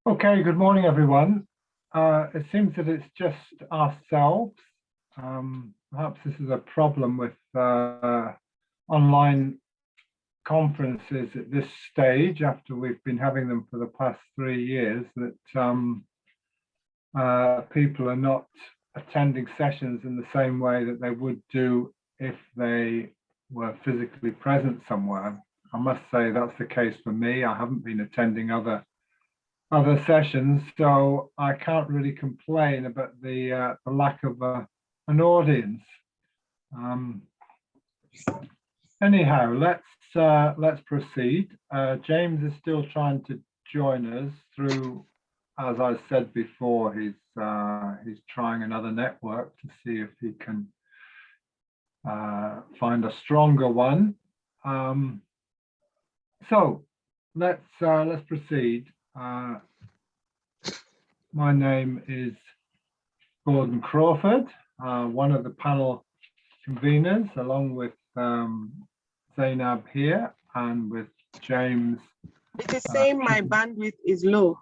Okay, good morning, everyone. It seems that it's just ourselves. Perhaps this is a problem with online conferences at this stage, after we've been having them for the past 3 years, that people are not attending sessions in the same way that they would do if they were physically present somewhere. I must say that's the case for me. I haven't been attending other sessions, so I can't really complain about the lack of an audience. Anyhow, let's proceed. James is still trying to join us through, as I said before, he's trying another network to see if he can find a stronger one. So let's proceed. My name is Gordon Crawford, one of the panel conveners, along with Zainab here and with James. It is saying my bandwidth is low.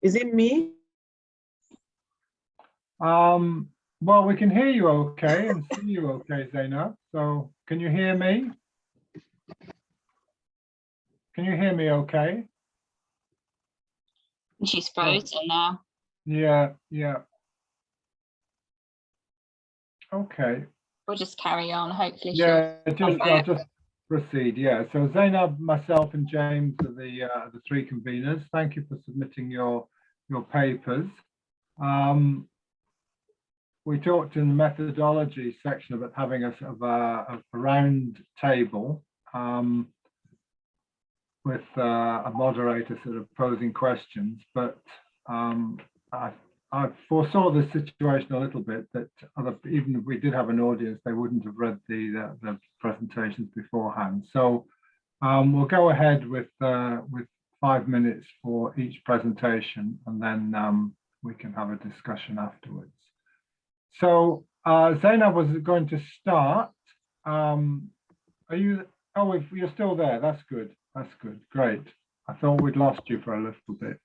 Is it me? Well, we can hear you okay and see you okay, Zainab. So can you hear me? Can you hear me okay? She's frozen now. Yeah. Okay. We'll just carry on. Hopefully, I'll just proceed. Yeah. So Zainab, myself, and James are the three conveners. Thank you for submitting your papers. We talked in the methodology section about having a sort of a round table with a moderator sort of posing questions, but I foresaw the situation a little bit, that even if we did have an audience, they wouldn't have read the presentations beforehand. So we'll go ahead with 5 minutes for each presentation, and then we can have a discussion afterwards. So Zainab was going to start. Are you? Oh, if you're still there, that's good. That's good. Great. I thought we'd lost you for a little bit.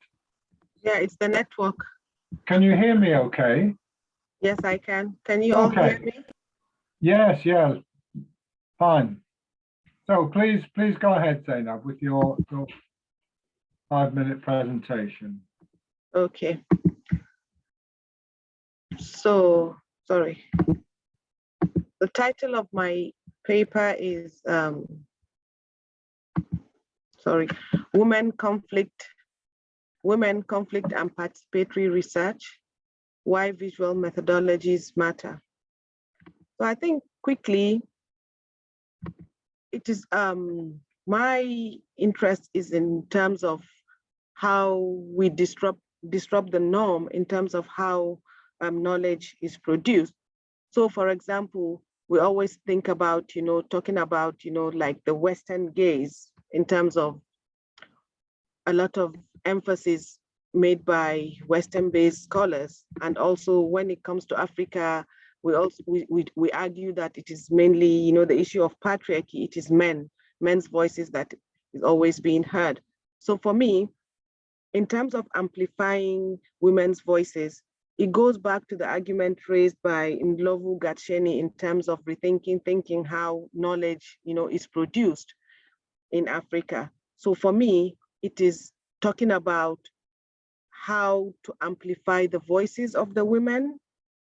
Yeah, it's the network. Can you hear me okay? Yes, I can. Can you all hear me? Yes, fine. So please go ahead, Zainab, with your 5-minute presentation. Okay. So, sorry. The title of my paper is, Women, Conflict and Participatory Research, Why Visual Methodologies Matter. So I think quickly, it is my interest is in terms of how we disrupt the norm in terms of how knowledge is produced. So for example, we always think about, talking about, like the Western gaze in terms of a lot of emphasis made by Western-based scholars. And also when it comes to Africa, we argue that it is mainly, the issue of patriarchy. It is men's voices that is always being heard. So for me, in terms of amplifying women's voices, it goes back to the argument raised by Ndlovu Gatsheni in terms of thinking how knowledge, is produced in Africa. So for me, it is talking about how to amplify the voices of the women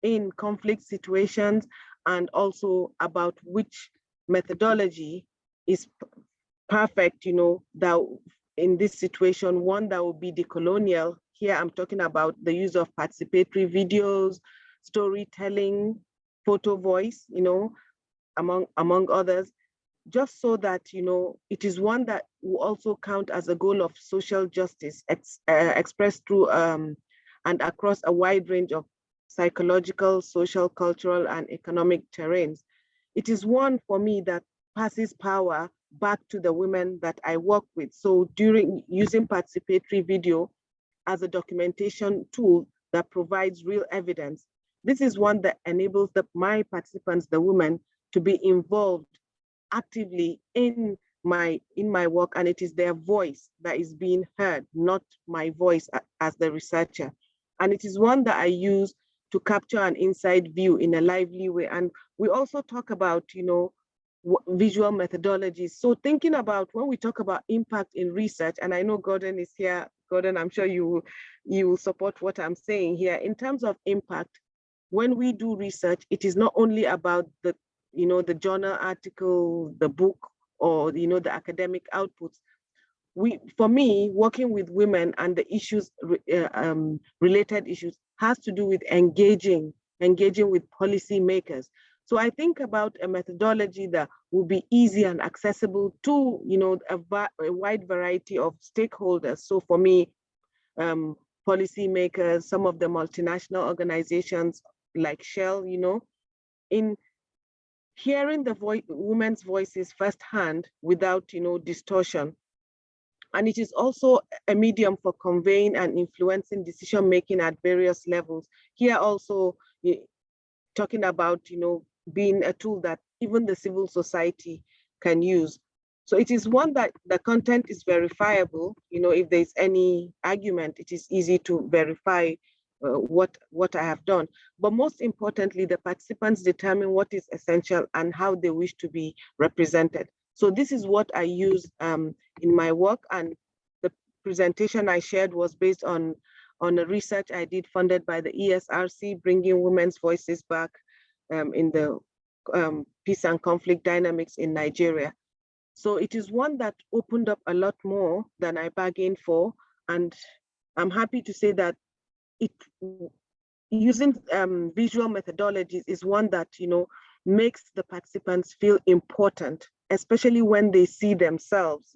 in conflict situations, and also about which methodology is perfect, that in this situation, one that will be decolonial. Here I'm talking about the use of participatory videos, storytelling, photo voice, among others, just so that, it is one that will also count as a goal of social justice expressed through and across a wide range of psychological, social, cultural, and economic terrains. It is one for me that passes power back to the women that I work with. So during using participatory video as a documentation tool that provides real evidence, this is one that enables my participants, the women, to be involved actively in in my work, and it is their voice that is being heard, not my voice as the researcher. And it is one that I use to capture an inside view in a lively way. And we also talk about, visual methodologies. So thinking about when we talk about impact in research, and I know Gordon is here. Gordon, I'm sure you will support what I'm saying here. In terms of impact, when we do research, it is not only about the journal article, the book, or the academic outputs. For me, working with women and the issues, related issues, has to do with engaging with policymakers. So I think about a methodology that will be easy and accessible to a wide variety of stakeholders. So for me, policymakers, some of the multinational organizations like Shell, in hearing the women's voices firsthand without distortion. And it is also a medium for conveying and influencing decision making at various levels. Here also talking about being a tool that even the civil society can use. So it is one that the content is verifiable. If there's any argument, it is easy to verify what I have done. But most importantly, the participants determine what is essential and how they wish to be represented. So this is what I use in my work, and the presentation I shared was based on a research I did funded by the ESRC, bringing women's voices back in the peace and conflict dynamics in Nigeria. So it is one that opened up a lot more than I bargained for, and I'm happy to say that using visual methodologies is one that makes the participants feel important, especially when they see themselves.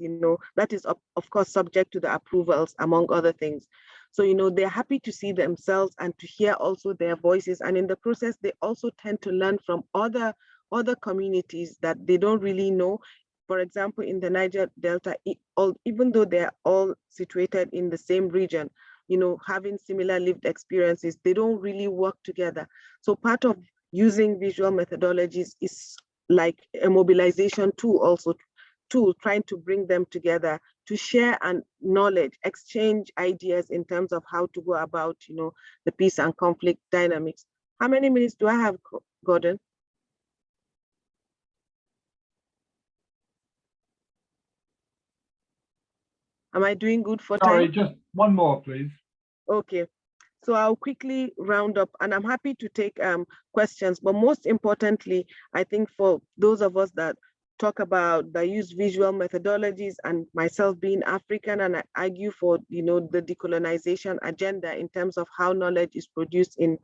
That is of course subject to the approvals, among other things. So they're happy to see themselves and to hear also their voices, and in the process they also tend to learn from other communities that they don't really know. For example, in the Niger Delta, even though they're all situated in the same region, having similar lived experiences, they don't really work together. So part of using visual methodologies is like a mobilization tool, trying to bring them together to share and knowledge, exchange ideas in terms of how to go about, the peace and conflict dynamics. How many minutes do I have, Gordon? Am I doing good for time? Sorry, just one more, please. Okay, so I'll quickly round up, and I'm happy to take questions, but most importantly, I think for those of us that talk about that use visual methodologies, and myself being African, and I argue for the decolonization agenda in terms of how knowledge is produced in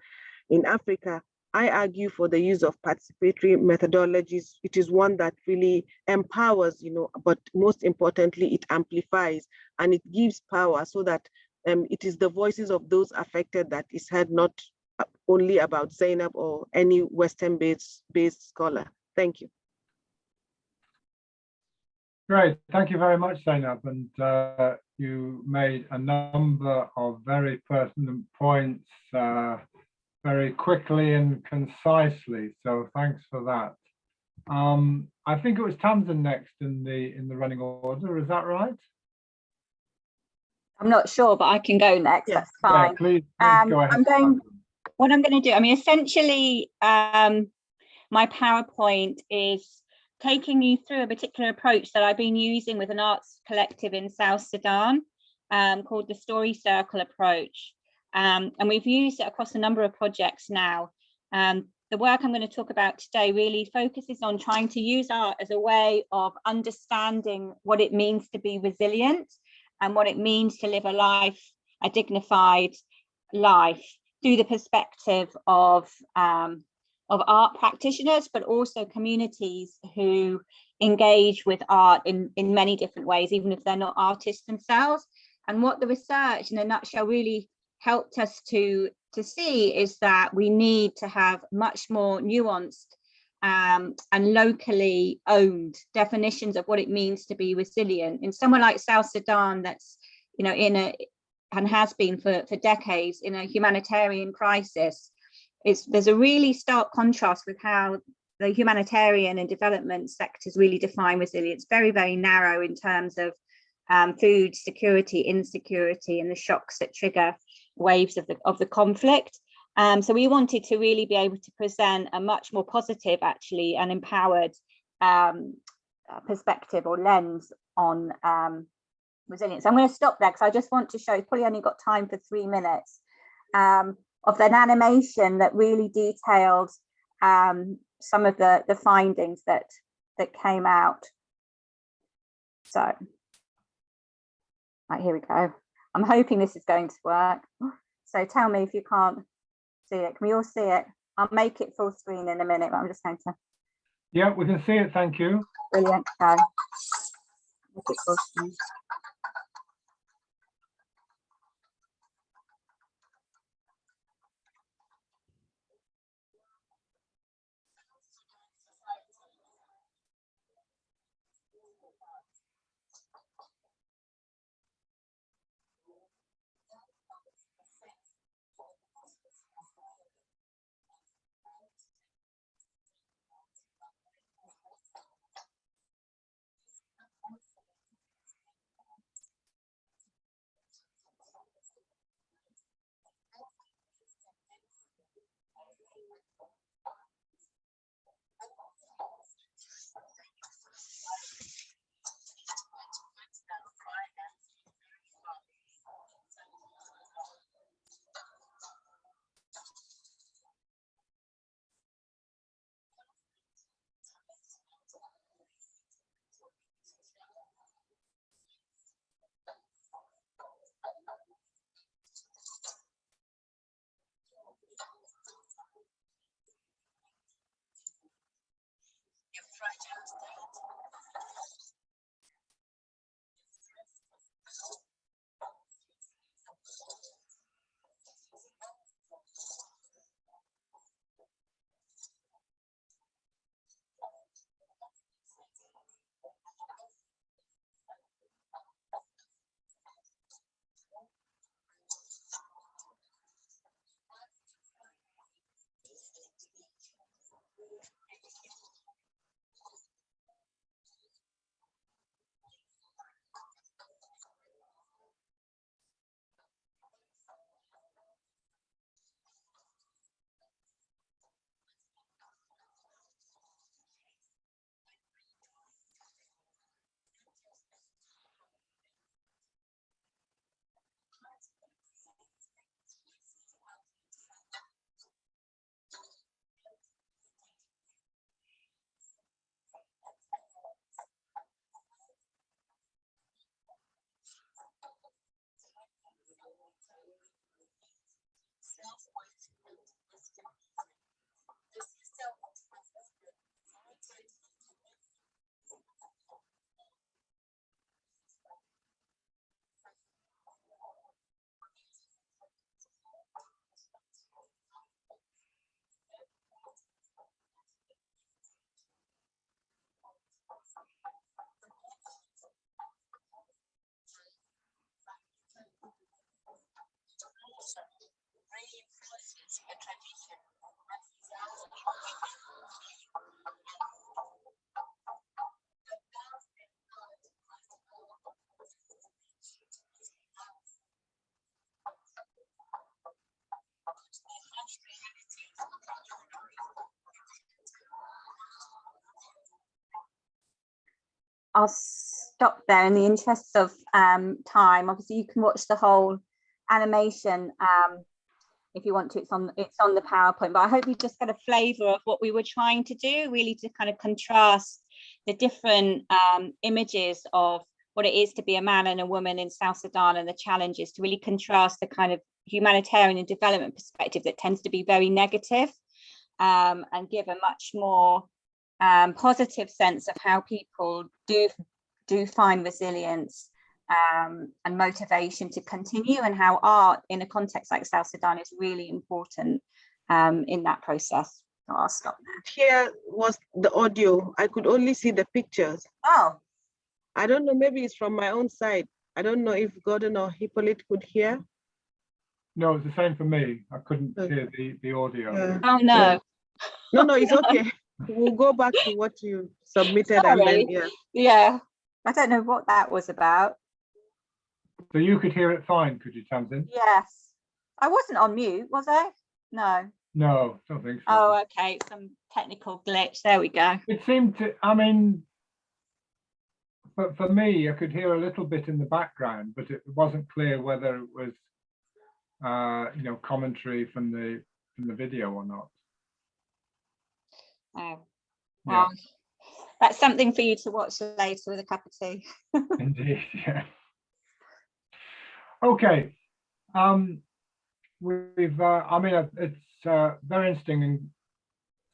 Africa, I argue for the use of participatory methodologies. It is one that really empowers, but most importantly, it amplifies and it gives power, so that it is the voices of those affected that is heard, not only about Zainab or any Western-based scholar. Thank you. Great, thank you very much, Zainab. And you made a number of very pertinent points very quickly and concisely. So thanks for that. I think it was Tamsin next in the running order. Is that right? I'm not sure, but I can go next. Yes. That's fine. Yeah, please go ahead. What I'm going to do, essentially, my PowerPoint is taking you through a particular approach that I've been using with an arts collective in South Sudan called the Story Circle approach. And we've used it across a number of projects now. The work I'm going to talk about today really focuses on trying to use art as a way of understanding what it means to be resilient and what it means to live a dignified life through the perspective of art practitioners, but also communities who engage with art in many different ways, even if they're not artists themselves. And what the research in a nutshell really helped us to see is that we need to have much more nuanced and locally owned definitions of what it means to be resilient. In somewhere like South Sudan, that's and has been for decades in a humanitarian crisis, there's a really stark contrast with how the humanitarian and development sectors really define resilience, very, very narrow in terms of food security, insecurity, and the shocks that trigger waves of the conflict. So we wanted to really be able to present a much more positive, actually, and empowered perspective or lens on resilience. I'm going to stop there because I just want to show, probably only got time for 3 minutes, of an animation that really detailed some of the findings that came out. So, right, here we go. I'm hoping this is going to work. So tell me if you can't see it. Can we all see it? I'll make it full screen in a minute, but I'm just going to. Yeah, we can see it. Thank you. Brilliant. Okay. Make it full screen. I'll stop there in the interest of time. Obviously, you can watch the whole animation if you want to. It's on the PowerPoint, but I hope you just get a flavour of what we were trying to do, really to kind of contrast the different images of what it is to be a man and a woman in South Sudan and the challenges, to really contrast the kind of humanitarian and development perspective that tends to be very negative, and give a much more positive sense of how people do find resilience and motivation to continue, and how art in a context like South Sudan is really important in that process. So I'll stop there. Here was the audio. I could only see the pictures. Oh, I don't know, maybe it's from my own side. I don't know if Gordon or Hippolyte could hear. No, it's the same for me. I couldn't hear the audio. Yeah. oh no. No, it's okay. We'll go back to what you submitted and then, Sorry. Yeah, I don't know what that was about. So you could hear it fine, could you, Tamsin? Yes. I wasn't on mute, was I? No. No, don't think so. Oh, okay. Some technical glitch. There we go. It seemed to, I mean, but for me, I could hear a little bit in the background, but it wasn't clear whether it was, you know, commentary from the video or not. Oh, well, that's something for you to watch later with a cup of tea. Indeed, yeah. Okay. We've, I mean, it's very interesting, and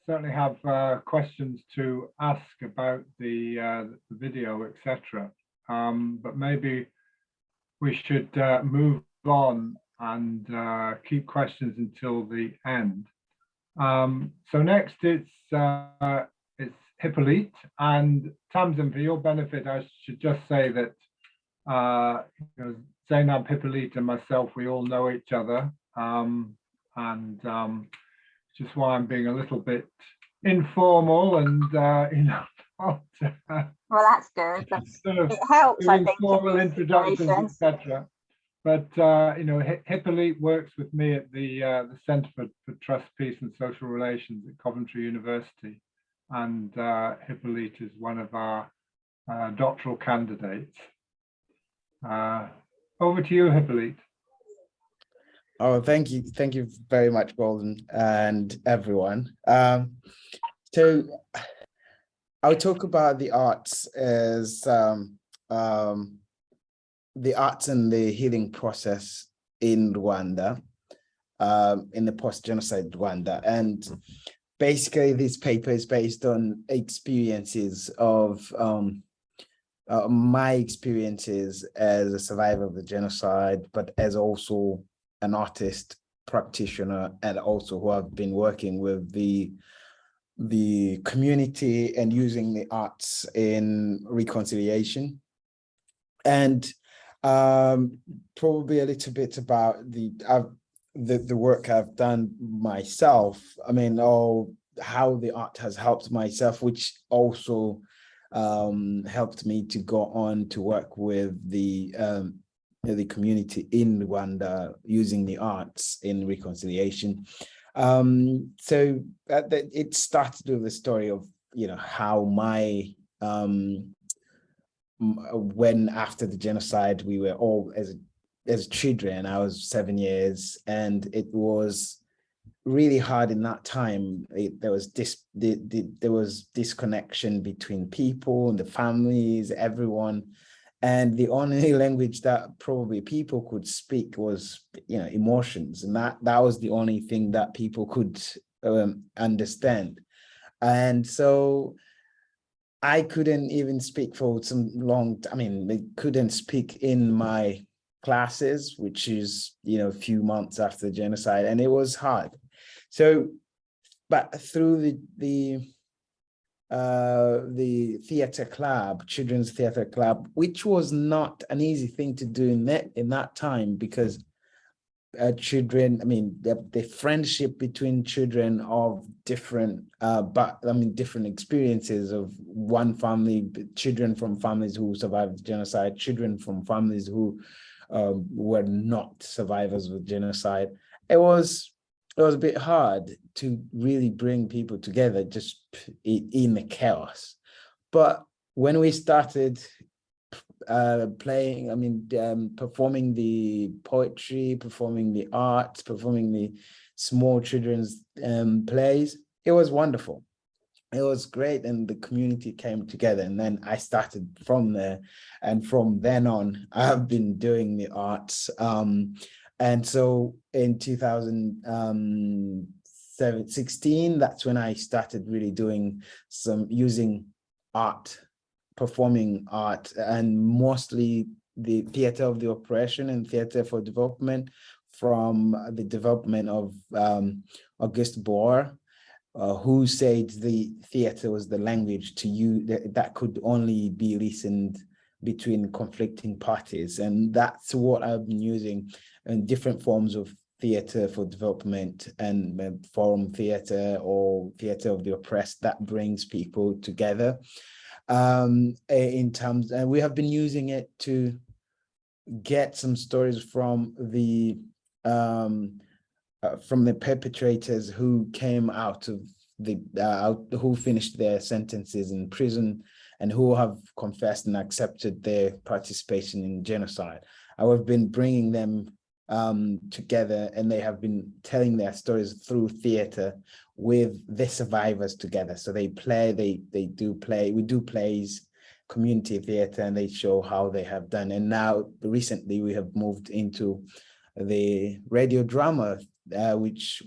certainly have questions to ask about the video, etc. But maybe we should move on and keep questions until the end. So next it's Hippolyte, and Tamsin, for your benefit, I should just say that you know, Zainab, Hippolyte, and myself, we all know each other, and just why I'm being a little bit informal and you know, not, Well, that's good. sort of It helps, I think, informal in these introductions, situations. etc. But you know, Hippolyte works with me at the Centre for Trust, Peace and Social Relations at Coventry University, and Hippolyte is one of our doctoral candidates. Over to you, Hippolyte. Oh, thank you very much, Golden, and everyone. So I'll talk about the arts as the arts and the healing process in Rwanda, in the post-genocide Rwanda. And basically this paper is based on experiences of my experiences as a survivor of the genocide, but as also an artist, practitioner, and also who have been working with the community and using the arts in reconciliation. And probably a little bit about the work I've done myself. I mean, how the art has helped myself, which also helped me to go on to work with the community in Rwanda using the arts in reconciliation. So it started with the story of, you know, how my when after the genocide we were all as children. I was 7 years, and it was really hard in that time. There was disconnection between people and the families, everyone. And the only language that probably people could speak was, you know, emotions. And that was the only thing that people could understand. And so I couldn't even speak for some I couldn't speak in my classes, which is, you know, a few months after the genocide. And it was hard. So, but through the theater club, children's theater club, which was not an easy thing to do in that time, because children, I mean, the friendship between children of different, different experiences of one family, children from families who survived genocide, children from families who were not survivors of genocide. It was a bit hard to really bring people together just in the chaos. But when we started playing, performing the poetry, performing the art, performing the small children's plays, it was wonderful. It was great, and the community came together. And then I started from there, and from then on, I've been doing the arts. And so in 2016, that's when I started really doing using art, performing art, and mostly the theater of the oppression and theater for development, from the development of Auguste Boer, who said the theater was the language to use that could only be listened between conflicting parties. And that's what I've been using in different forms of theatre for development and forum theatre or theatre of the oppressed that brings people together. In terms, and we have been using it to get some stories from the perpetrators who came out of the who finished their sentences in prison and who have confessed and accepted their participation in genocide. We've been bringing them together, and they have been telling their stories through theatre with the survivors together. So they play, we do plays, community theatre, and they show how they have done. And now recently we have moved into the radio drama, which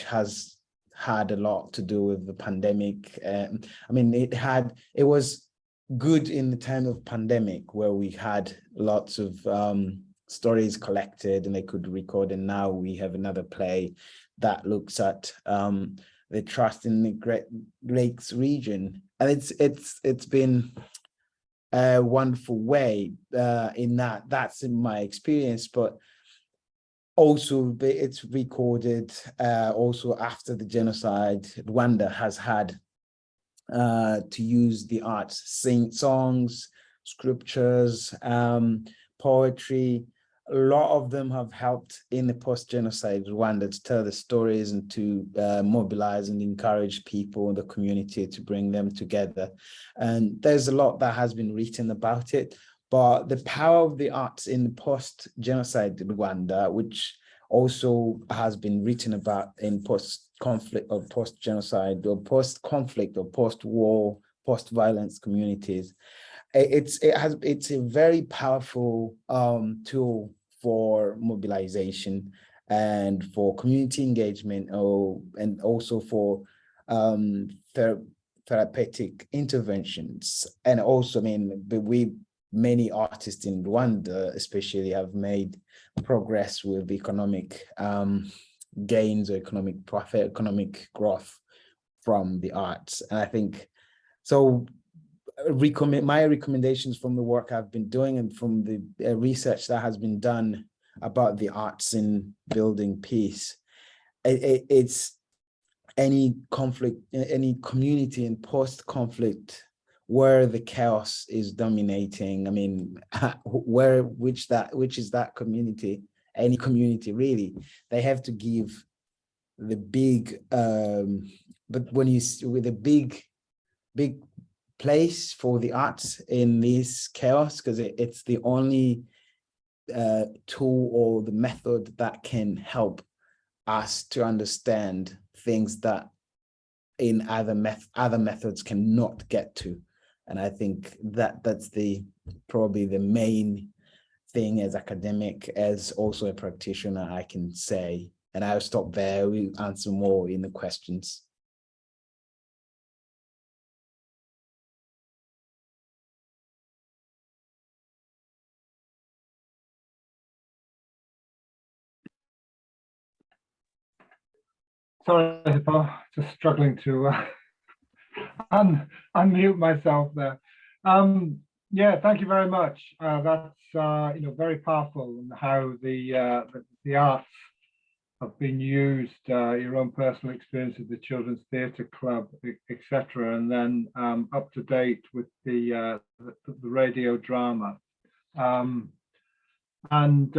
has had a lot to do with the pandemic. I mean, it was good in the time of pandemic where we had lots of stories collected and they could record, and now we have another play that looks at the trust in the Great Lakes region, and it's been a wonderful way in that's in my experience. But also it's recorded also after the genocide. Rwanda has had to use the arts, sing songs, scriptures, poetry. A lot of them have helped in the post-genocide Rwanda to tell the stories and to mobilize and encourage people in the community to bring them together. And there's a lot that has been written about it, but the power of the arts in the post-genocide Rwanda, which also has been written about in post-conflict or post-genocide or post-conflict or post-war, post-violence communities, it's a very powerful tool for mobilization and for community engagement, and also for therapeutic interventions. And also, I mean, many artists in Rwanda especially have made progress with economic gains or economic profit, economic growth from the arts. And I think so. My recommendations from the work I've been doing and from the research that has been done about the arts in building peace, it's any conflict, any community in post-conflict where the chaos is dominating. I mean, which is that community, any community really, they have to give the big, but when you with a big place for the arts in this chaos, because it's the only tool or the method that can help us to understand things that in other methods cannot get to. And I think that's probably the main thing as academic, as also a practitioner, I can say. And I'll stop there. We'll answer more in the questions. Sorry, Hippo, just struggling to unmute myself there. Yeah, thank you very much. That's very powerful, and how the arts have been used, your own personal experience of the Children's Theatre Club, etc., and then up to date with the radio drama, and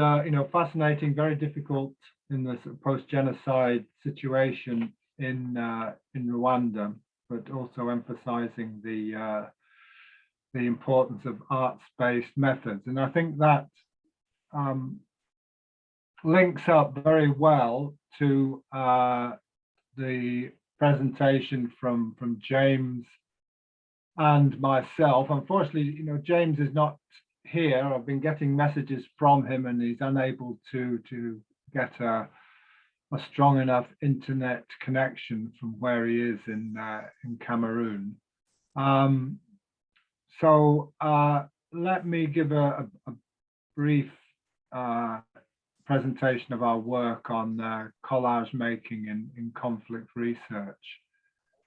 fascinating, very difficult in the post-genocide situation in Rwanda, but also emphasizing the importance of arts-based methods. And I think that links up very well to the presentation from James and myself. Unfortunately, James is not here. I've been getting messages from him, and he's unable to get a strong enough internet connection from where he is in Cameroon. So let me give a brief presentation of our work on collage making in conflict research.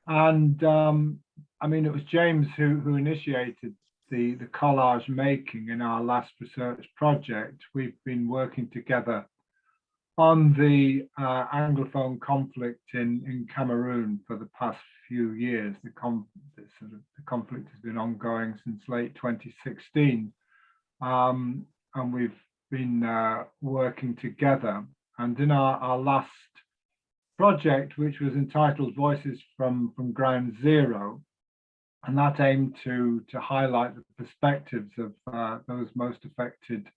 And I mean, it was James who initiated the collage making in our last research project. We've been working together on the Anglophone conflict in Cameroon for the past few years. The conflict has been ongoing since late 2016, and we've been working together. And in our last project, which was entitled Voices from Ground Zero, and that aimed to highlight the perspectives of those most affected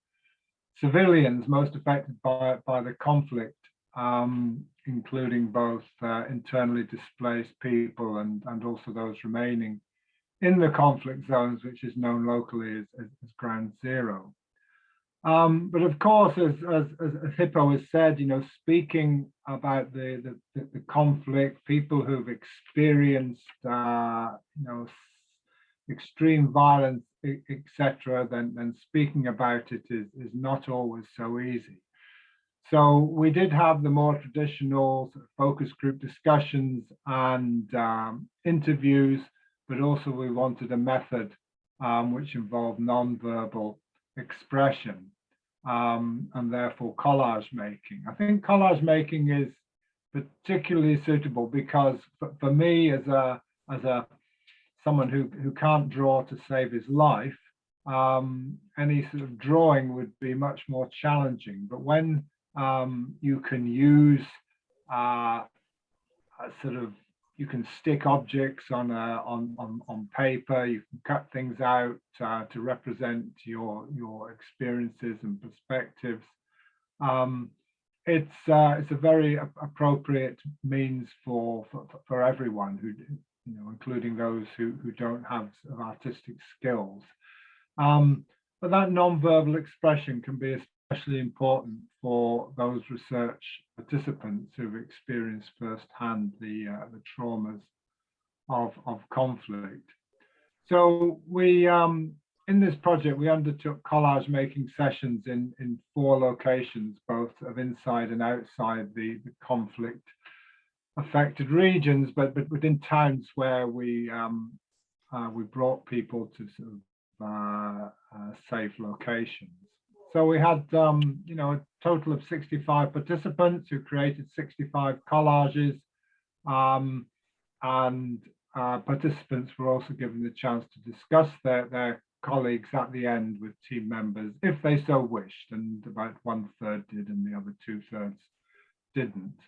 civilians, most affected by the conflict, including both internally displaced people and also those remaining in the conflict zones, which is known locally as Ground Zero. But of course, as Hippo has said, speaking about the conflict, people who've experienced, extreme violence, etc., then speaking about it is not always so easy. So we did have the more traditional sort of focus group discussions and interviews, but also we wanted a method which involved non-verbal expression and therefore collage making. I think collage making is particularly suitable because for me as someone who can't draw to save his life, any sort of drawing would be much more challenging. But when you can use you can stick objects on paper, you can cut things out to represent your experiences and perspectives. It's a very appropriate means for everyone who, including those who don't have sort of artistic skills. But that non-verbal expression can be especially important for those research participants who've experienced firsthand the traumas of conflict. So we, in this project, we undertook collage making sessions in 4 locations, both of inside and outside the conflict affected regions, but within towns where we brought people to sort of safe locations. So we had a total of 65 participants who created 65 collages, and participants were also given the chance to discuss their colleagues at the end with team members if they so wished, and about 1/3 did and the other 2/3 didn't.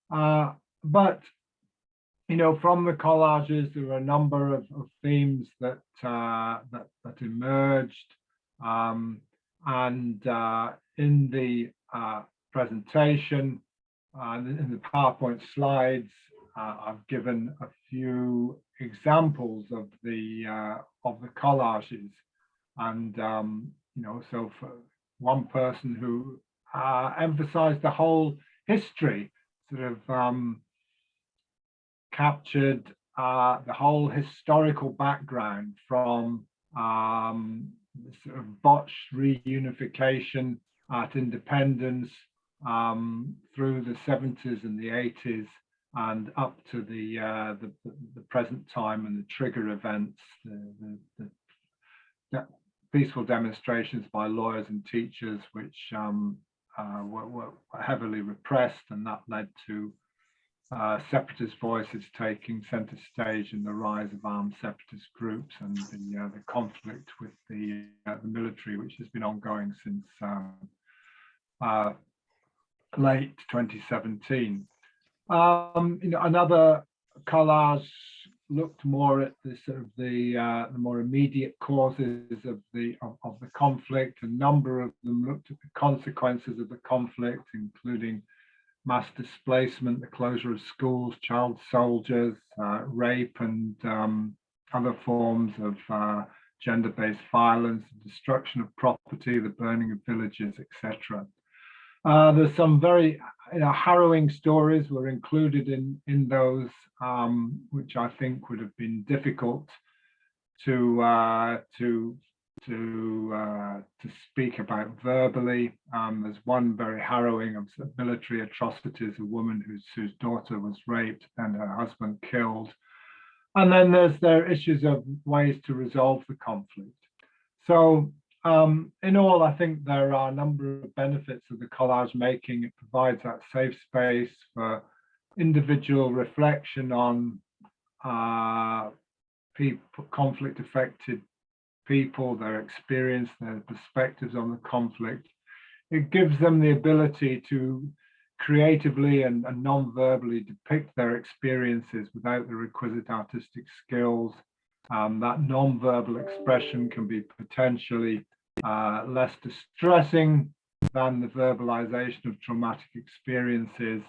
But from the collages, there were a number of themes that emerged, and in the presentation, in the PowerPoint slides, I've given a few examples of the collages, and so for one person who emphasized the whole history, sort of captured the whole historical background from the sort of botched reunification at independence through the 70s and the 80s and up to the present time and the trigger events, the peaceful demonstrations by lawyers and teachers, which were heavily repressed, and that led to separatist voices taking center stage in the rise of armed separatist groups and the conflict with the military, which has been ongoing since late 2017. Another collage looked more at the sort of the more immediate causes of the conflict. A number of them looked at the consequences of the conflict, including mass displacement, the closure of schools, child soldiers, rape, and other forms of gender-based violence, destruction of property, the burning of villages, etc. There's some very harrowing stories were included in those, which I think would have been difficult to speak about verbally. There's one very harrowing of military atrocities, a woman whose daughter was raped and her husband killed. And then there are issues of ways to resolve the conflict. So in all, I think there are a number of benefits of the collage making. It provides that safe space for individual reflection on people, conflict affected people, their experience, their perspectives on the conflict. It gives them the ability to creatively and non-verbally depict their experiences without the requisite artistic skills. That non-verbal expression can be potentially less distressing than the verbalization of traumatic experiences.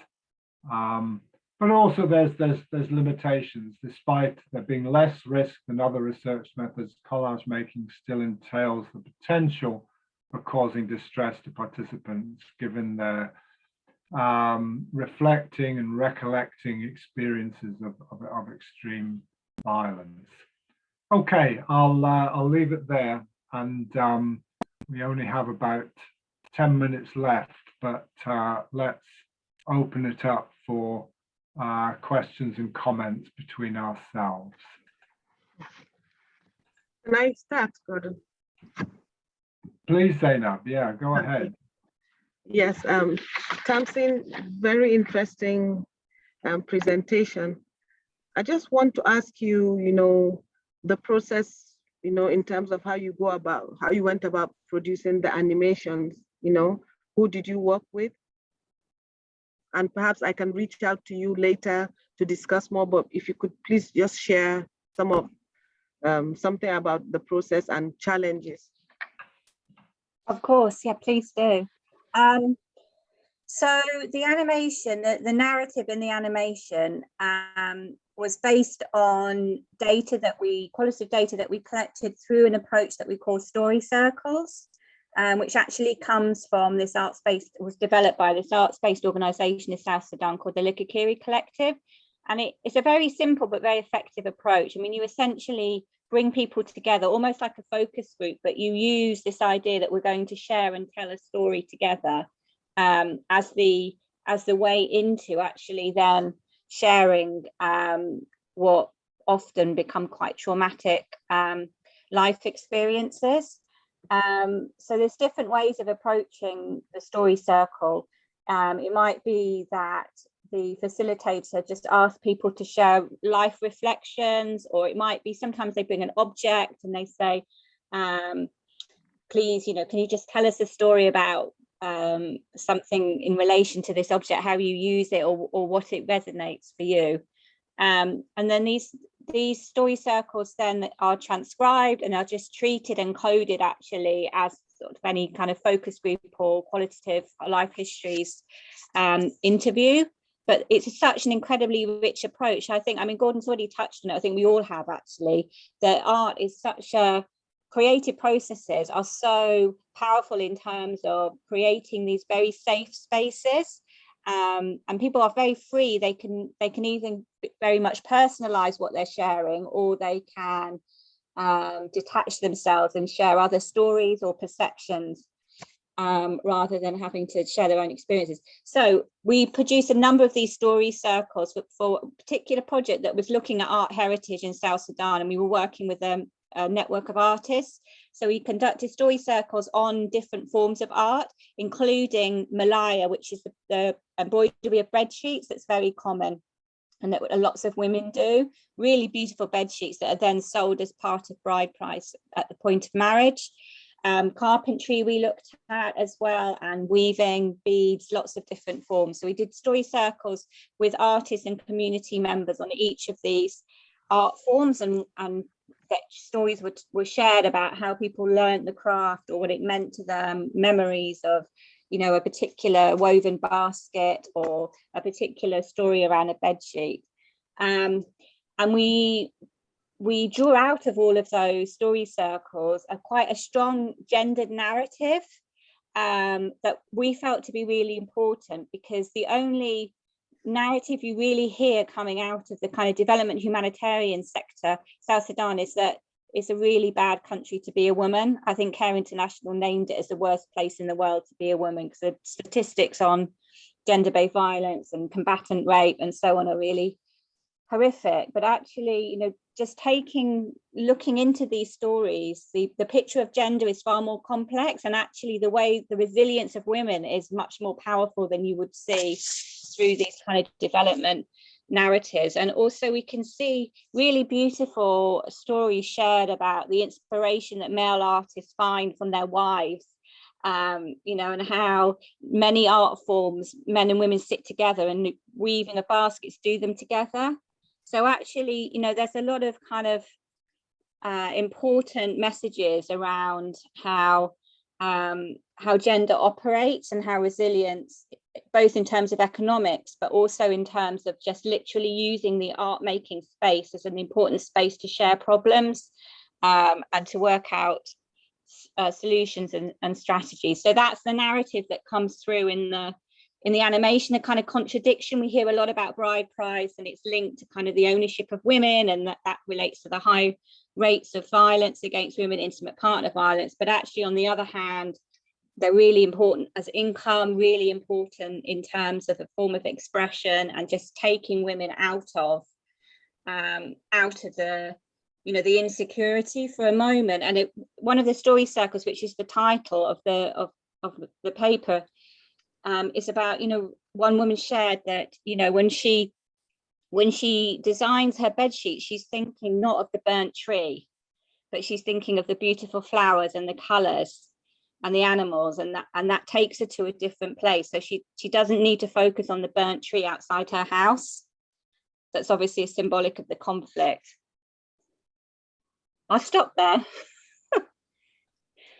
But also there's limitations. Despite there being less risk than other research methods, collage making still entails the potential for causing distress to participants, given their reflecting and recollecting experiences of extreme violence. Okay, I'll leave it there, and we only have about 10 minutes left, but let's open it up for questions and comments between ourselves. Can I start, Gordon? Please, Zainab. Yeah, go ahead. Yes, Tamsin, very interesting presentation. I just want to ask you, the process, in terms of how you went about producing the animations, who did you work with? And perhaps I can reach out to you later to discuss more, but if you could please just share something about the process and challenges. Of course, yeah, please do. So the animation, the narrative in the animation was based on qualitative data that we collected through an approach that we call story circles, which actually comes from this was developed by this arts-based organization in South Sudan called the Likakiri Collective. And it's a very simple but very effective approach. I mean, you essentially bring people together almost like a focus group, but you use this idea that we're going to share and tell a story together as the way into actually then sharing what often become quite traumatic life experiences. So there's different ways of approaching the story circle. It might be that the facilitator just asks people to share life reflections, or it might be sometimes they bring an object and they say, please, can you just tell us a story about something in relation to this object, how you use it, or what it resonates for you. And then these story circles then are transcribed and are just treated and coded actually as sort of any kind of focus group or qualitative life histories interview. But it's such an incredibly rich approach. I mean, Gordon's already touched on it. I think we all have actually, that art is such a creative processes are so powerful in terms of creating these very safe spaces. And people are very free. They can even very much personalize what they're sharing, or they can detach themselves and share other stories or perceptions rather than having to share their own experiences. So we produced a number of these story circles for a particular project that was looking at art heritage in South Sudan, and we were working with a network of artists. So we conducted story circles on different forms of art, including Malaya, which is the embroidery of bed sheets that's very common and that lots of women do. Really beautiful bed sheets that are then sold as part of bride price at the point of marriage. Carpentry we looked at as well, and weaving, beads, lots of different forms. So we did story circles with artists and community members on each of these art forms, and that stories were shared about how people learned the craft or what it meant to them, memories of, a particular woven basket or a particular story around a bed sheet. And we drew out of all of those story circles quite a strong gendered narrative that we felt to be really important, because the only narrative you really hear coming out of the kind of development humanitarian sector, South Sudan, is that it's a really bad country to be a woman. I think Care International named it as the worst place in the world to be a woman, because the statistics on gender-based violence and combatant rape and so on are really horrific. But actually, just looking into these stories, the picture of gender is far more complex, and actually the resilience of women is much more powerful than you would see through these kind of development narratives. And also we can see really beautiful stories shared about the inspiration that male artists find from their wives, you know, and how many art forms, men and women sit together and weave in the baskets, do them together. So actually, you know, there's a lot of kind of important messages around how gender operates and how resilience, both in terms of economics, but also in terms of just literally using the art making space as an important space to share problems and to work out solutions and strategies. So that's the narrative that comes through in the animation, a kind of contradiction. We hear a lot about bride price, and it's linked to kind of the ownership of women, and that relates to the high rates of violence against women, intimate partner violence. But actually, on the other hand, they're really important as income, really important in terms of a form of expression, and just taking women out of the, you know, the insecurity for a moment. And one of the story circles, which is the title of the paper, is about, you know, one woman shared that, you know, when she designs her bed sheet, she's thinking not of the burnt tree, but she's thinking of the beautiful flowers and the colors and the animals, and that takes her to a different place. So she doesn't need to focus on the burnt tree outside her house. That's obviously a symbolic of the conflict. I'll stop there.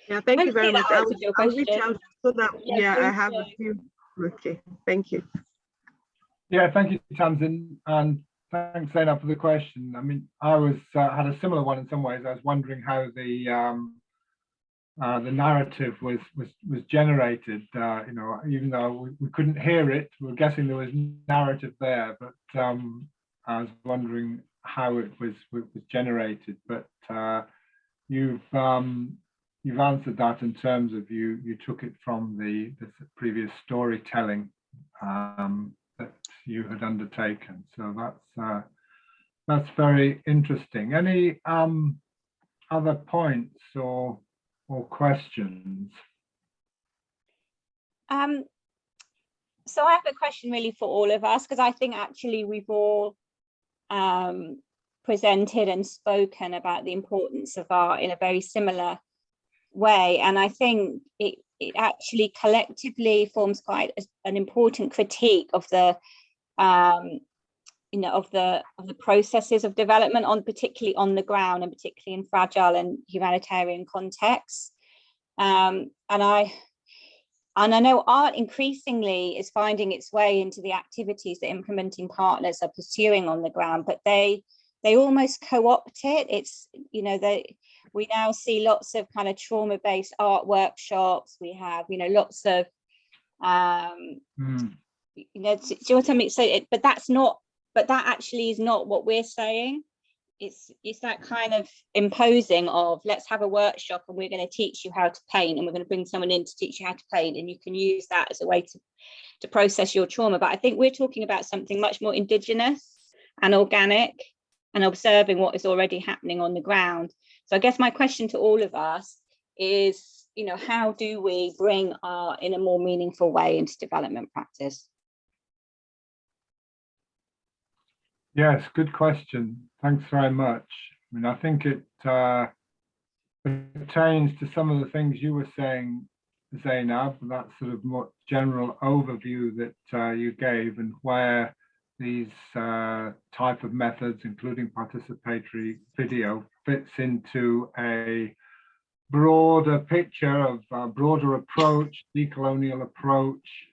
Yeah, thank you very much. I'll reach out so that, yeah, I have a few. Okay, thank you. Yeah, thank you, Tamsin, and thanks, Zainab, for the question. I mean, I had a similar one in some ways. I was wondering how the narrative was generated. You know, even though we couldn't hear it, we were guessing there was narrative there, but I was wondering how it was generated. But you've answered that in terms of you took it from the previous storytelling that you had undertaken. So that's very interesting. Any other points or questions? So I have a question really for all of us, because I think actually we've all presented and spoken about the importance of art in a very similar way, and I think it actually collectively forms quite an important critique of the you know, of the processes of development, particularly on the ground, and particularly in fragile and humanitarian contexts. And I know art increasingly is finding its way into the activities that implementing partners are pursuing on the ground, but they almost co-opt it. It's, you know, we now see lots of kind of trauma-based art workshops. We have, you know, lots of you know, do you know what I mean? So but that actually is not what we're saying. It's that kind of imposing of, let's have a workshop and we're going to teach you how to paint, and we're going to bring someone in to teach you how to paint, and you can use that as a way to process your trauma. But I think we're talking about something much more indigenous and organic, and observing what is already happening on the ground. So I guess my question to all of us is, you know, how do we bring art in a more meaningful way into development practice? Yes, good question. Thanks very much. I mean, I think it pertains to some of the things you were saying, Zainab, that sort of more general overview that you gave, and where these type of methods, including participatory video, fits into a broader picture of a broader approach, decolonial approach,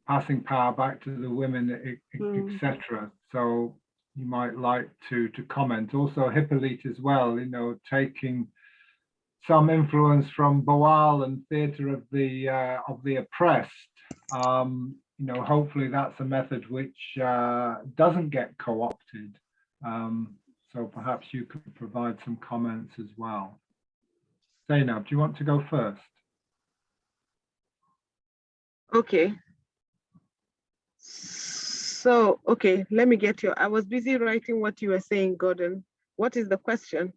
passing power back to the women, etc. So you might like to comment. Also Hippolyte as well, you know, taking some influence from Boal and theatre of the oppressed. You know, hopefully that's a method which doesn't get co-opted. So perhaps you could provide some comments as well. Zainab, do you want to go first? Okay. So, okay, let me get you. I was busy writing what you were saying, Gordon. What is the question?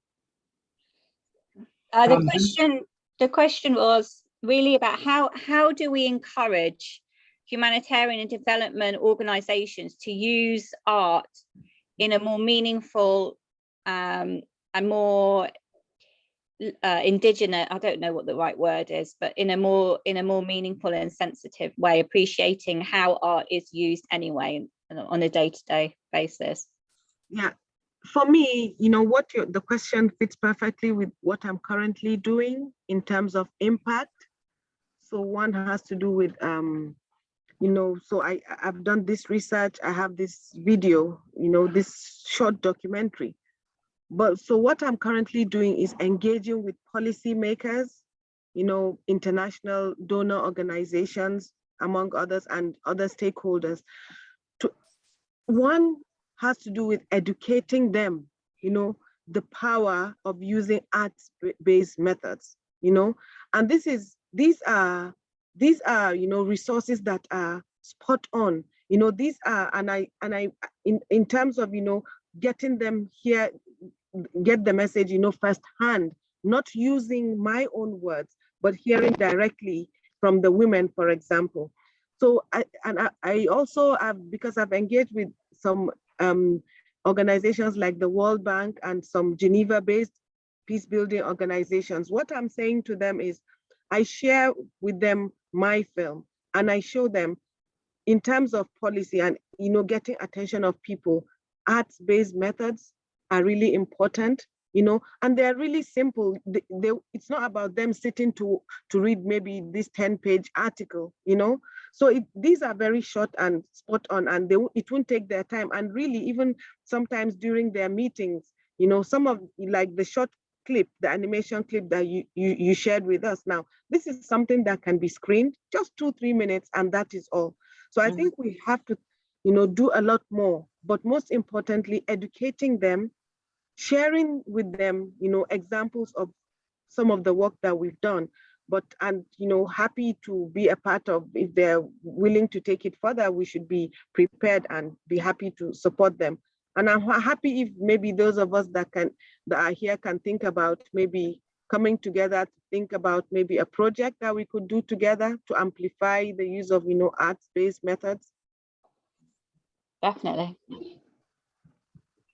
The question was really about how do we encourage humanitarian and development organizations to use art in a more meaningful and more indigenous, I don't know what the right word is, but in a more meaningful and sensitive way, appreciating how art is used anyway on a day-to-day basis. Yeah, for me, you know, what the question fits perfectly with what I'm currently doing in terms of impact. So one has to do with, you know, so I've done this research, I have this video, you know, this short documentary. But so what I'm currently doing is engaging with policymakers, you know, international donor organizations, among others, and other stakeholders. One has to do with educating them, you know, the power of using arts-based methods, you know, and these are, you know, resources that are spot on, you know, these are, and I, in terms of, you know, getting them here, get the message, you know, firsthand, not using my own words, but hearing directly from the women, for example. So I also have, because I've engaged with some organizations like the World Bank and some Geneva-based peace building organizations, what I'm saying to them is I share with them my film and I show them in terms of policy and, you know, getting attention of people, arts-based methods are really important, you know, and they're really simple. It's not about them sitting to read maybe this 10-page article, you know. So these are very short and spot on, and it won't take their time. And really, even sometimes during their meetings, you know, some of like the short clip, the animation clip that you shared with us now, this is something that can be screened, just 2-3 minutes, and that is all. So I think we have to, you know, do a lot more, but most importantly, educating them, sharing with them, you know, examples of some of the work that we've done, and, you know, happy to be a part of, if they're willing to take it further, we should be prepared and be happy to support them. And I'm happy if maybe those of us that are here can think about maybe coming together to think about maybe a project that we could do together to amplify the use of, you know, arts-based methods. Definitely.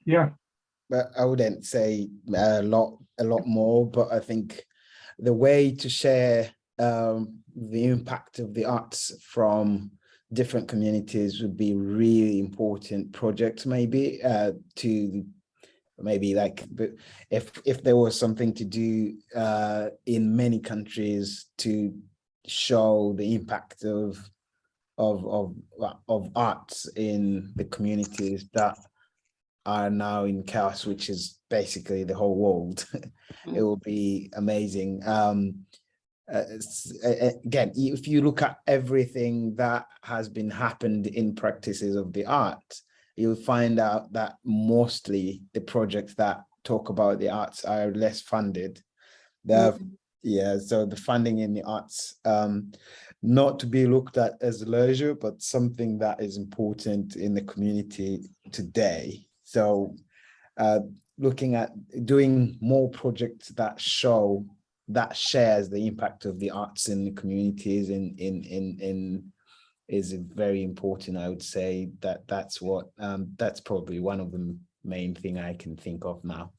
Yeah. But I wouldn't say a lot more, but I think the way to share the impact of the arts from different communities would be really important projects, maybe to maybe like, if there was something to do in many countries to show the impact of arts in the communities that are now in chaos, which is basically the whole world. It will be amazing. Again, if you look at everything that has been happened in practices of the art, you'll find out that mostly the projects that talk about the arts are less funded. Yeah, so the funding in the arts, not to be looked at as leisure, but something that is important in the community today. So looking at doing more projects that shares the impact of the arts in the communities is very important. I would say that's probably one of the main thing I can think of now.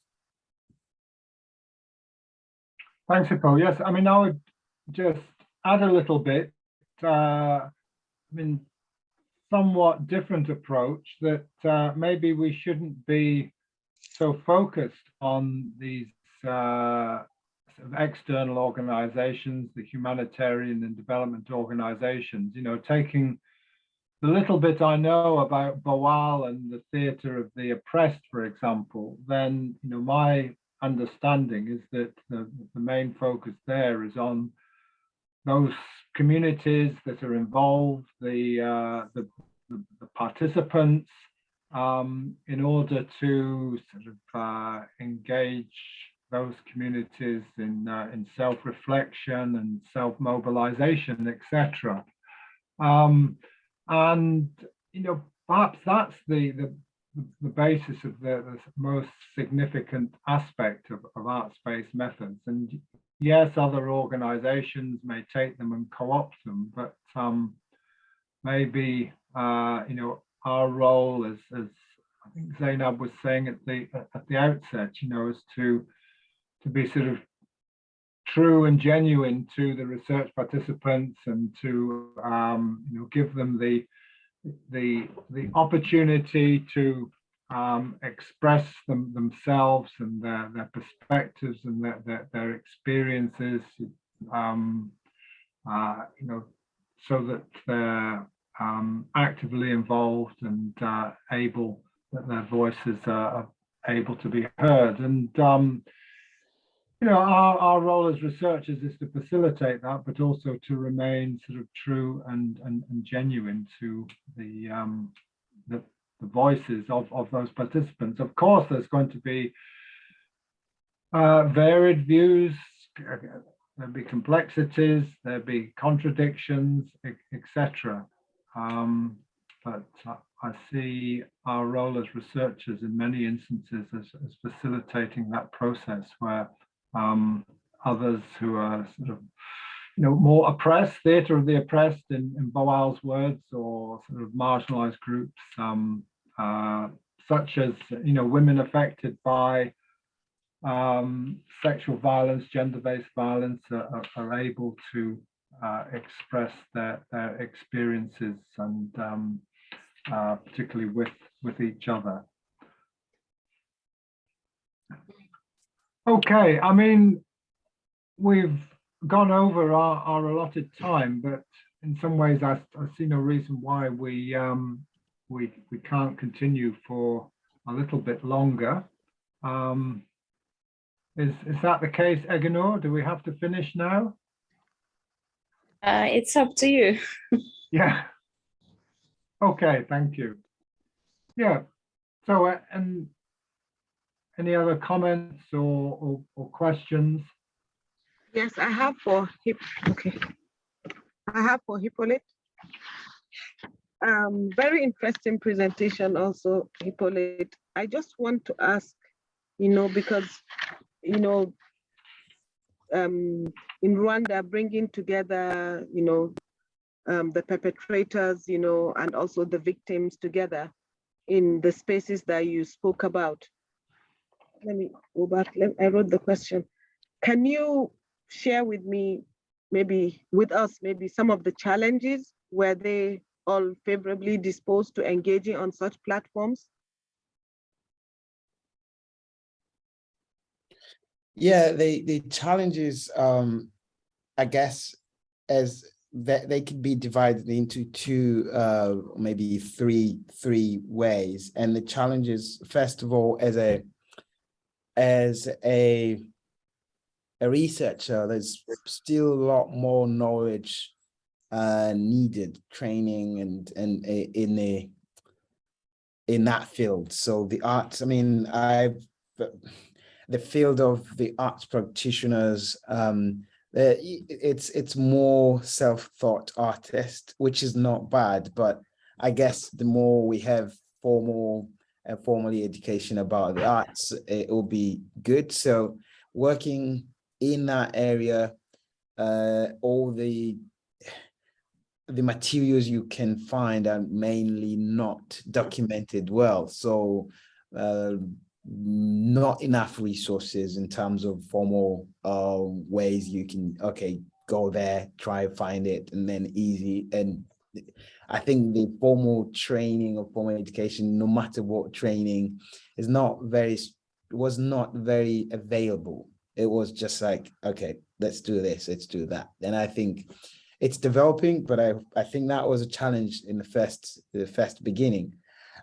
Thanks, Hippo. Yes, I mean, I would just add a little bit. I mean, somewhat different approach that maybe we shouldn't be so focused on these sort of external organizations, the humanitarian and development organizations, you know, taking the little bit I know about Boal and the theatre of the oppressed, for example, then, you know, my understanding is that the main focus there is on those communities that are involved, the participants, in order to sort of engage those communities in self-reflection and self-mobilization, etc. And, you know, perhaps that's the basis of the most significant aspect of arts-based methods. And yes, other organizations may take them and co-opt them, but maybe you know, our role as I think Zainab was saying at the outset, you know, is to be sort of true and genuine to the research participants, and to you know, give them the opportunity to express themselves and their perspectives and their experiences, you know, so that they're actively involved and able, that their voices are able to be heard. And you know, our role as researchers is to facilitate that, but also to remain sort of true and genuine to the voices of those participants. Of course, there's going to be varied views, there'll be complexities, there'll be contradictions, etc. But I see our role as researchers in many instances as facilitating that process where others who are sort of, you know, more oppressed, theatre of the oppressed in Boal's words, or sort of marginalized groups, such as, you know, women affected by sexual violence, gender-based violence, are able to express their experiences, and particularly with each other. Okay, I mean, we've gone over our allotted time, but in some ways I see no reason why we can't continue for a little bit longer. Is that the case, Eginor? Do we have to finish now? It's up to you. Yeah. Okay, thank you. Yeah. So, and any other comments or questions? Yes, I have for Hippolyte. Very interesting presentation also, Hippolyte. I just want to ask, you know, because, you know, in Rwanda, bringing together, you know, the perpetrators, you know, and also the victims together in the spaces that you spoke about. Let me go back. I wrote the question. Can you share with me, maybe with us, maybe some of the challenges? Were they all favorably disposed to engaging on such platforms? Yeah, the challenges, I guess, as that they could be divided into two, maybe three ways. And the challenges, first of all, as a researcher, there's still a lot more knowledge needed, training and in that field. So the arts, I mean, the field of the arts practitioners, it's more self-taught artist, which is not bad, but I guess the more we have formally education about the arts, it will be good. So working in that area, all the materials you can find are mainly not documented well. So not enough resources in terms of formal ways you can, okay, go there, try find it, and then easy. And I think the formal training or formal education, no matter what training, was not very available. It was just like, okay, let's do this, let's do that. And I think it's developing, but I think that was a challenge in the first beginning.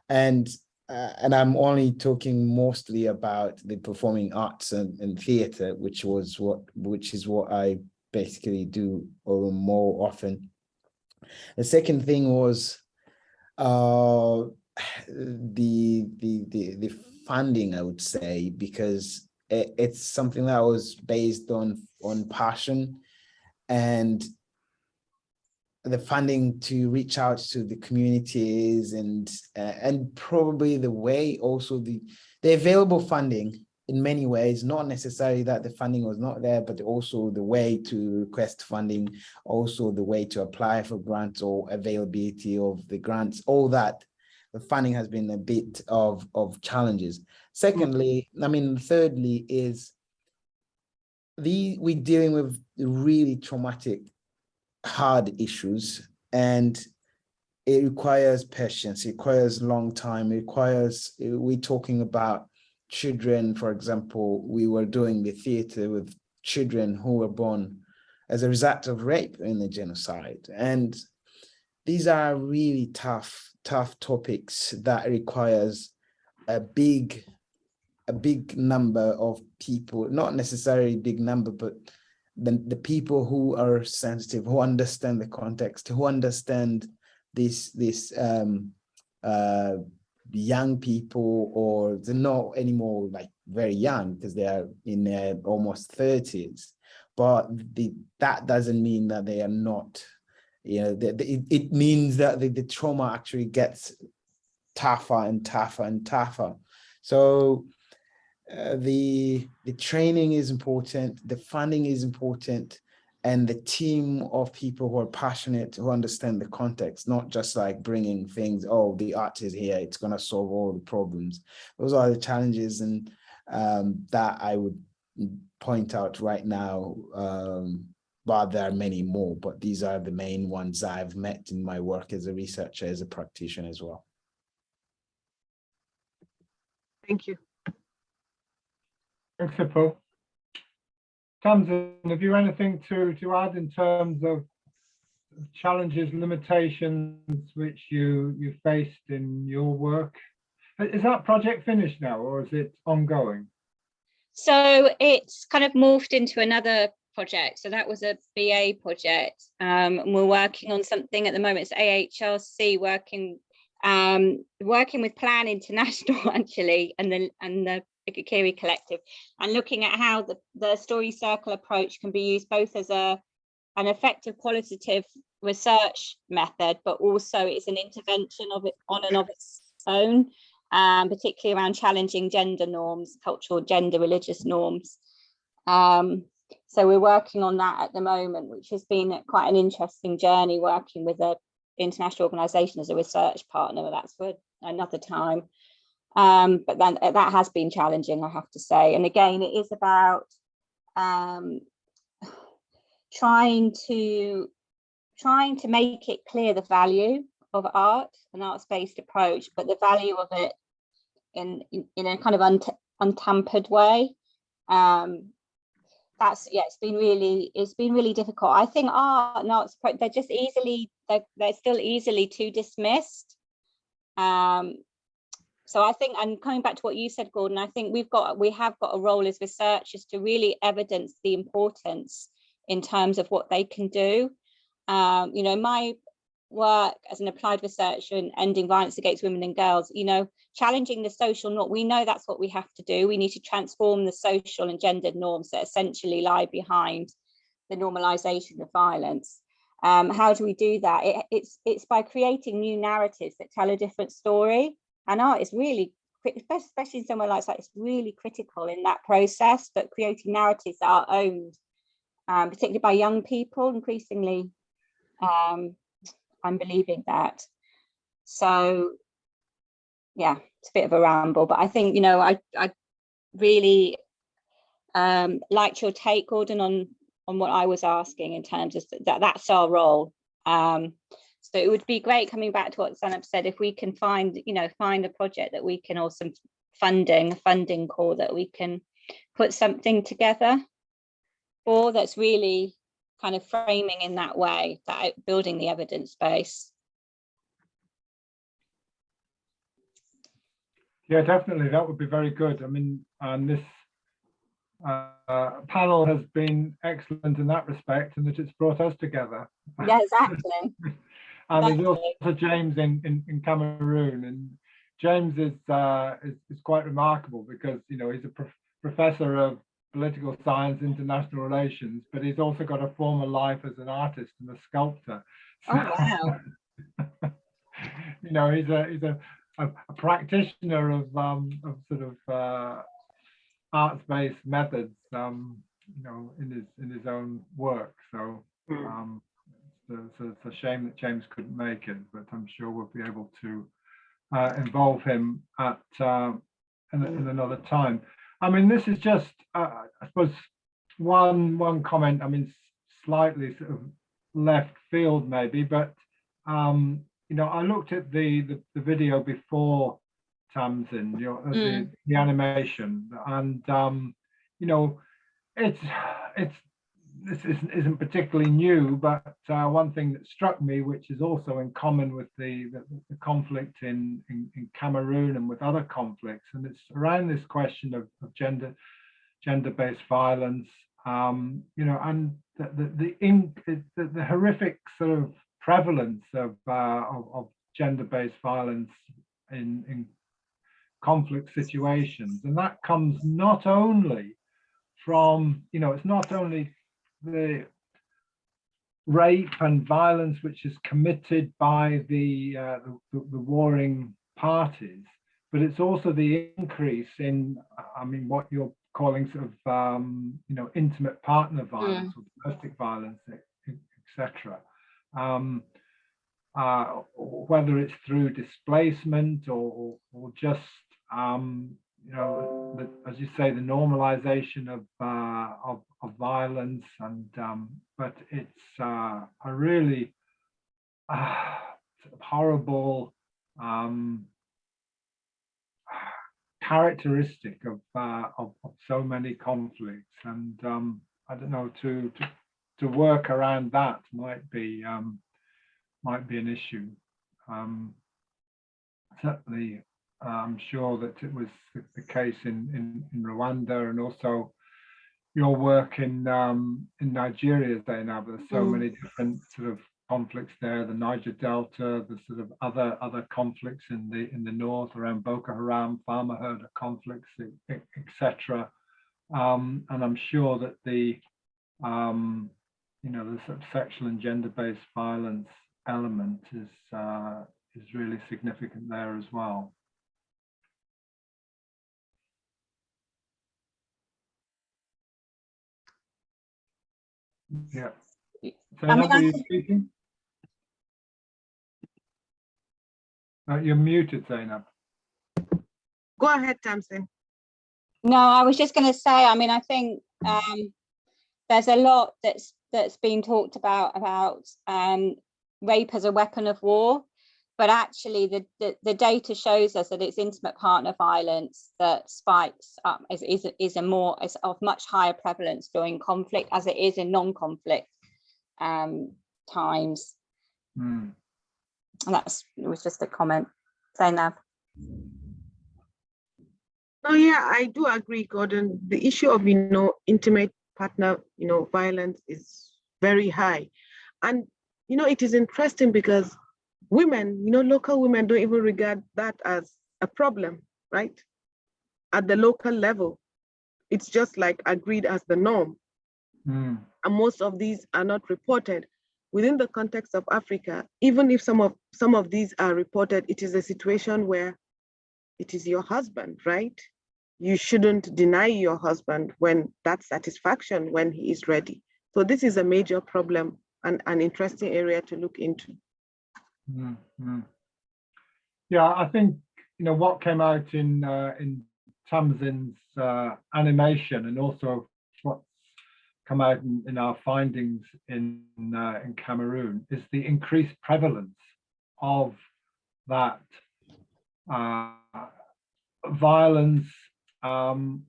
And I'm only talking mostly about the performing arts and theatre, which is what I basically do more often. The second thing was the funding, I would say, because it's something that was based on passion, and the funding to reach out to the communities, and probably the way also the available funding in many ways, not necessarily that the funding was not there, but also the way to request funding, also the way to apply for grants or availability of the grants, all that. The funding has been a bit of challenges. Secondly, I mean, thirdly is we're dealing with really traumatic, hard issues, and it requires patience, it requires long time, it requires, we're talking about children. For example, we were doing the theater with children who were born as a result of rape in the genocide, and these are really tough topics that requires a big number of people, not necessarily big number, but the people who are sensitive, who understand the context, who understand this young people, or they're not anymore like very young because they are in their almost 30s, but that doesn't mean that they are not, you know, it means that the trauma actually gets tougher and tougher and tougher. So the training is important, the funding is important, and the team of people who are passionate, who understand the context, not just like bringing things, oh, the art is here, it's going to solve all the problems. Those are the challenges, and that I would point out right now. But there are many more, but these are the main ones I've met in my work as a researcher, as a practitioner as well. Thank you. Thanks, Hippo. Tamsin, have you anything to add in terms of challenges, limitations which you faced in your work? Is that project finished now, or is it ongoing? So it's kind of morphed into another project. So that was a BA project. And we're working on something at the moment. It's AHRC working with Plan International actually, and the Ikikiri Collective, and looking at how the story circle approach can be used both as an effective qualitative research method, but also it's an intervention of it on and of its own, particularly around challenging gender norms, cultural, gender, religious norms. So we're working on that at the moment, which has been quite an interesting journey, working with an international organisation as a research partner. That's for another time. But then that has been challenging, I have to say. And again, it is about trying to make it clear the value of art, an arts-based approach, but the value of it in a kind of untampered way. It's been really difficult. I think art and arts, they're still easily too dismissed. So I think, and coming back to what you said, Gordon, I think we have got a role as researchers to really evidence the importance in terms of what they can do. You know, my work as an applied researcher in ending violence against women and girls, you know, challenging the social norm, we know that's what we have to do. We need to transform the social and gendered norms that essentially lie behind the normalization of violence. How do we do that? It's by creating new narratives that tell a different story. And art is really, especially in somewhere like that, it's really critical in that process, but creating narratives that are owned, particularly by young people, increasingly. I'm believing that. So, yeah, it's a bit of a ramble, but I think, you know, I really liked your take, Gordon, on what I was asking in terms of that's our role. So it would be great, coming back to what Zanab said, if we can find a project that we can, or some funding call that we can put something together for, that's really kind of framing in that way, that building the evidence base. Yeah, definitely, that would be very good. I mean, and this panel has been excellent in that respect, and that it's brought us together. Yeah, exactly. And there's also James in Cameroon, and James is quite remarkable because, you know, he's a professor of political science, international relations, but he's also got a former life as an artist and a sculptor. Oh, wow. You know, he's a practitioner of sort of arts-based methods, you know, in his own work. So it's a shame that James couldn't make it, but I'm sure we'll be able to involve him at in another time. I mean, this is just, I suppose, one comment. I mean, slightly sort of left field maybe, but you know, I looked at the video before Tamsin, you know, the animation, and you know, this isn't particularly new, but one thing that struck me, which is also in common with the conflict in Cameroon and with other conflicts, and it's around this question of gender-based violence, you know, and the horrific sort of prevalence of gender-based violence in conflict situations, and that comes not only from, you know, it's not only the rape and violence which is committed by the warring parties, but it's also the increase in, I mean, what you're calling sort of, you know, intimate partner violence or domestic violence, etc. Whether it's through displacement or just, you know, as you say, the normalization of violence, and but it's a really sort of horrible characteristic of so many conflicts, and I don't know, to work around that might be an issue. Certainly, I'm sure that it was the case in Rwanda, and also your work in Nigeria, Zainab. There's so many different sort of conflicts there, the Niger Delta, the sort of other conflicts in the north around Boko Haram, farmer herder conflicts, etc. And I'm sure that the you know, the sort of sexual and gender-based violence element is really significant there as well. Yeah. Zainab, are you speaking? You're muted, Zainab. Go ahead, Tamsin. No, I was just going to say, I mean, I think there's a lot that's been talked about rape as a weapon of war, but actually the data shows us that it's intimate partner violence that spikes up, is of much higher prevalence during conflict as it is in non-conflict times. And it was just a comment. Zainab. Oh yeah, I do agree, Gordon. The issue of, you know, intimate partner, you know, violence is very high. And, you know, it is interesting because women, you know, local women don't even regard that as a problem, right? At the local level, it's just like agreed as the norm. And most of these are not reported. Within the context of Africa, even if some of these are reported, it is a situation where it is your husband, right? You shouldn't deny your husband when that satisfaction when he is ready. So this is a major problem and an interesting area to look into. Yeah, I think, you know, what came out in Tamsin's animation, and also what's come out in our findings in Cameroon, is the increased prevalence of that violence,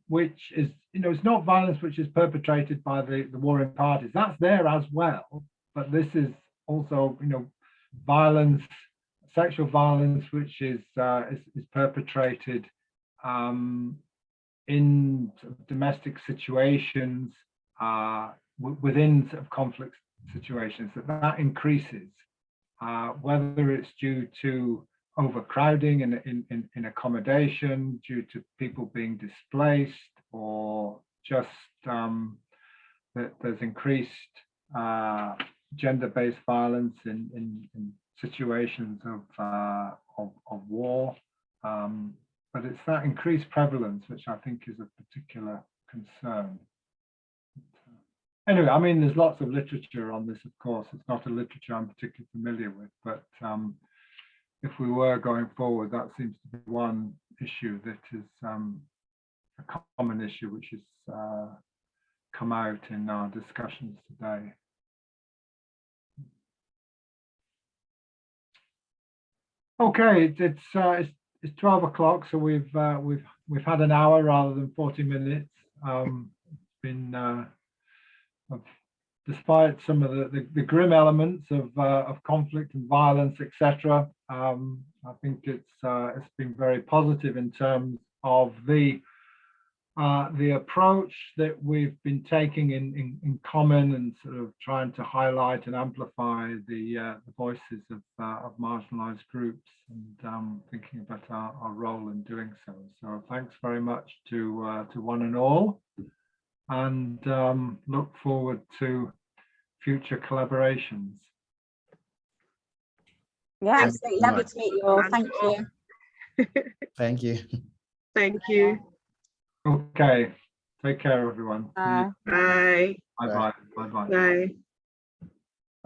which is, you know, it's not violence which is perpetrated by the warring parties. That's there as well, but this is also, you know, violence, sexual violence, which is perpetrated in sort of domestic situations, within sort of conflict situations, that increases, whether it's due to overcrowding in accommodation, due to people being displaced, or just that there's increased gender-based violence in situations of war, but it's that increased prevalence which I think is a particular concern. Anyway, I mean, there's lots of literature on this, of course. It's not a literature I'm particularly familiar with, but if we were going forward, that seems to be one issue that is a common issue which has come out in our discussions today. Okay, it's 12 o'clock, so we've had an hour rather than 40 minutes. It's been despite some of the grim elements of conflict and violence, etc. I think it's been very positive in terms of the approach that we've been taking in common, and sort of trying to highlight and amplify the voices of marginalized groups, and thinking about our role in doing so. So thanks very much to one and all, and look forward to future collaborations. Yeah, absolutely lovely to meet you all. Thank you. Thank you. Thank you. Okay, take care, everyone. Bye. Bye bye. Bye bye. Bye.